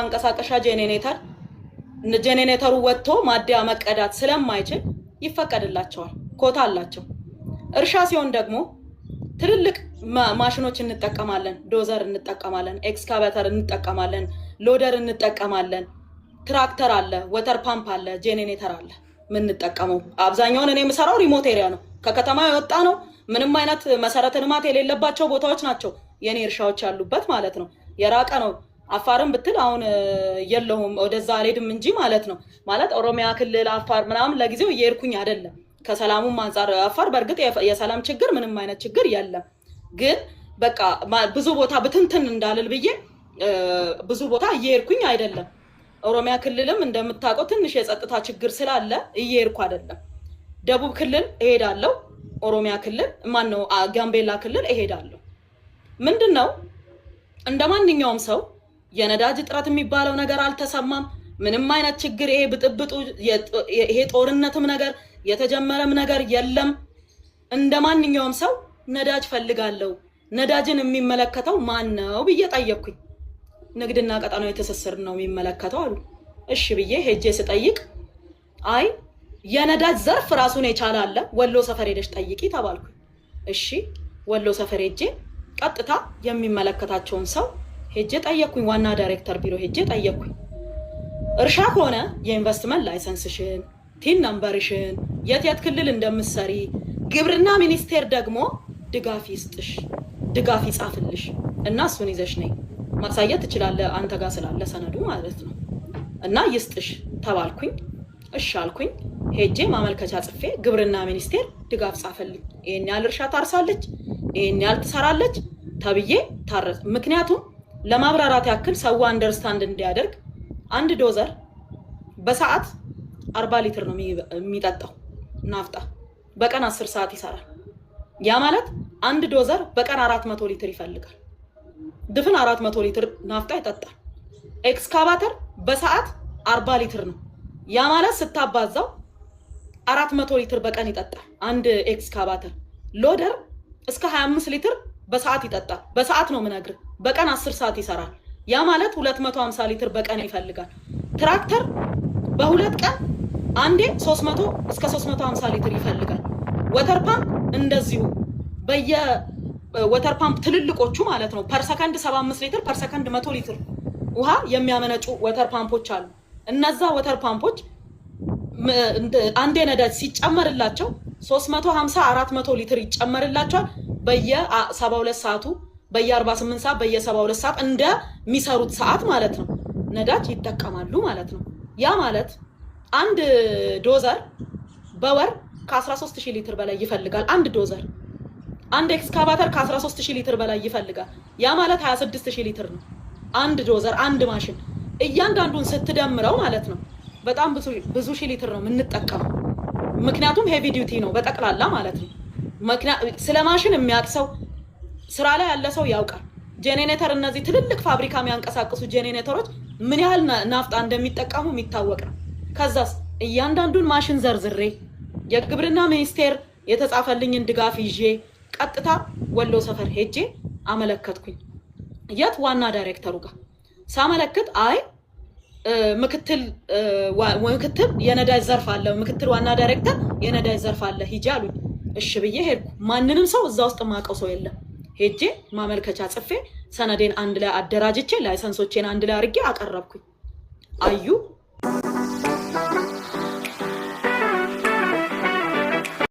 አንቀሳቀሻ ጄኔሬተሩ ወጥቶ ማዲያ መቀዳት ስለማይችል ይፈቀድላቸዋል ኮታ አላቸው እርሻ ሲሆን ደግሞ ትልልቅ ማሽኖች እንጠቀማለን ዶዘር እንጠቀማለን ኤክስካቫተር እንጠቀማለን ሎደር እንጠቀማለን ትራክተር አለ ወተር ፓምፕ አለ ጄኔሬተር አለ ምን እንጠቀመው አብዛኛውን እኔ የምሰራው ሪሞት ኤሪያ ነው ከከተማ የወጣ ነው ምንም አይነት መሰረተ ልማት የሌለባቸው ቦታዎች ናቸው የኔ እርሻዎች ያሉበት ማለት ነው የራቀ ነው አፋርም ብትል አሁን የለውም ወደዛ አልሄድም እንጂ ማለት ነው ማለት ኦሮሚያ ክልል አፋር ምናምን ለጊዜው እየሄድኩኝ አይደለም ከሰላሙም አንፃር አፋር በርግጥ የሰላም ችግር ምንም አይነት ችግር የለም ግን በቃ ብዙ ቦታ ብትንትን እንዳልል ብዬ ብዙ ቦታ እየሄድኩኝ አይደለም ኦሮሚያ ክልልም እንደምታውቀው ትንሽ የጸጥታ ችግር ስላለ እየሄድኩ አይደለም ደቡብ ክልል እሄዳለሁ ኦሮሚያ ክልል ማን ነው ጋምቤላ ክልል እሄዳለሁ ምንድነው እንደማንኛውም ሰው የነዳጅ እጥረት የሚባለው ነገር አልተሰማም ምንም አይነት ችግር ይሄ ብጥብጡ ይሄ ጦርነትም ነገር የተጀመረም ነገር የለም እንደማንኛውም ሰው ነዳጅ ፈልጋለሁ ነዳጅን የሚመለከተው ማን ነው ብዬ ጠየቅኩኝ ንግድና ቀጣናዊ ትስስር ነው የሚመለከተው አሉ እሺ ብዬ ሄጄ ስጠይቅ አይ የነዳጅ ዘርፍ ራሱን የቻለ አለ ወሎ ሰፈር ሄደሽ ጠይቂ ተባልኩ እሺ ወሎ ሰፈር ሄጄ ቀጥታ የሚመለከታቸውን ሰው ሄጄ ጠየቅኩኝ ዋና ዳይሬክተር ቢሮ ሄጄ ጠየቅኩኝ እርሻ ከሆነ የኢንቨስትመንት ላይሰንስሽን ቲን ነምበርሽን የት ክልል እንደምትሰሪ ግብርና ሚኒስቴር ደግሞ ድጋፍ ይስጥሽ ድጋፍ ይጻፍልሽ እና እሱን ይዘሽ ነይ ማሳየት ትችላለህ አንተ ጋር ስላለ ሰነዱ ማለት ነው እና ይስጥሽ ተባልኩኝ እሺ አልኩኝ ሄጄ ማመልከቻ ጽፌ ግብርና ሚኒስቴር ድጋፍ ጻፈልኝ ይሄን ያህል እርሻ ታርሳለች ይሄን ያህል ትሰራለች ተብዬ ታረስ ምክንያቱም ለማብራራት ያክል ሰው አንደርስታንድ እንዲያደርግ አንድ ዶዘር በሰዓት 40 ሊትር ነው የሚጠጣው ናፍጣ በቀን 10 ሰዓት ይሰራል ያ ማለት አንድ ዶዘር በቀን 400 ሊትር ይፈልጋል ድፍን 400 ሊትር ናፍጣ ይጠጣል ኤክስካቫተር በሰዓት 40 ሊትር ነው ያ ማለት ስታባዛው 400 ሊትር በቀን ይጠጣል አንድ ኤክስካቫተር ሎደር እስከ 25 ሊትር በሰዓት ይጠጣል በሰዓት ነው ምነግር በቀን 10 ሰዓት ይሰራል ያ ማለት 250 ሊትር በቀን ይፈልጋል ትራክተር በሁለት ቀን አንዴ 300 እስከ 350 ሊትር ይፈልጋል ወተር ፓምፕ እንደዚሁ ወተር ፓምፕ ትልልቆቹ ማለት ነው ፐር ሰከንድ 75 ሊትር ፐር ሰከንድ 100 ሊትር ውሃ የሚያመነጩ ወተር ፓምፖች አሉ እነዛ ወተር ፓምፖች አንዴ ነዳጅ ሲጨመርላቸው 350 400 ሊትር ይጨመርላቸዋል በየ72 ሰዓቱ በየ48 ሰዓት በየ72 ሰዓት እንደሚሰሩት ሰዓት ማለት ነው ነዳጅ ይጠቀማሉ ማለት ነው ያ ማለት አንድ ዶዘር በወር ከ13000 ሊትር በላይ ይፈልጋል አንድ ዶዘር አንድ ኤክስካቫተር ከ13000 ሊትር በላይ ይፈልጋል ያ ማለት 26000 ሊትር ነው አንድ ዶዘር አንድ ማሽን እያንዳንዱን ስትደምረው ማለት ነው በጣም ብዙ ሺህ ሊትር ነው የምንጠቀመው ምክንያቱም ሄቪ ዲዩቲ ነው በጠቅላላ ማለት ነው ስለ ማሽን የሚያቅሰው ስራ ላይ ያለ ሰው ያውቃል ጄኔሬተር እነዚህ ትልልቅ ፋብሪካ የሚያንቀሳቅሱ ጄኔሬተሮች ምን ያህል ናፍጣ እንደሚጠቀሙ የሚታወቅ ነው ከዛስ እያንዳንዱን ማሽን ዘርዝሬ የግብርና ሚኒስቴር የተጻፈልኝን ድጋፍ ይዤ ቀጥታ ወሎ ሰፈር ሄጄ አመለከትኩኝ የት ዋና ዳይሬክተሩ ጋር ሳመለክት አይ ምክትል የነዳጅ ዘርፍ አለ ምክትል ዋና ዳይሬክተር የነዳጅ ዘርፍ አለ ሂጂ አሉኝ እሺ ብዬ ሄድኩ ማንንም ሰው እዛ ውስጥ ማቀው ሰው የለም ሄጄ ማመልከቻ ጽፌ ሰነዴን አንድ ላይ አደራጅቼ ላይሰንሶቼን አንድ ላይ አርጌ አቀረብኩኝ አዩ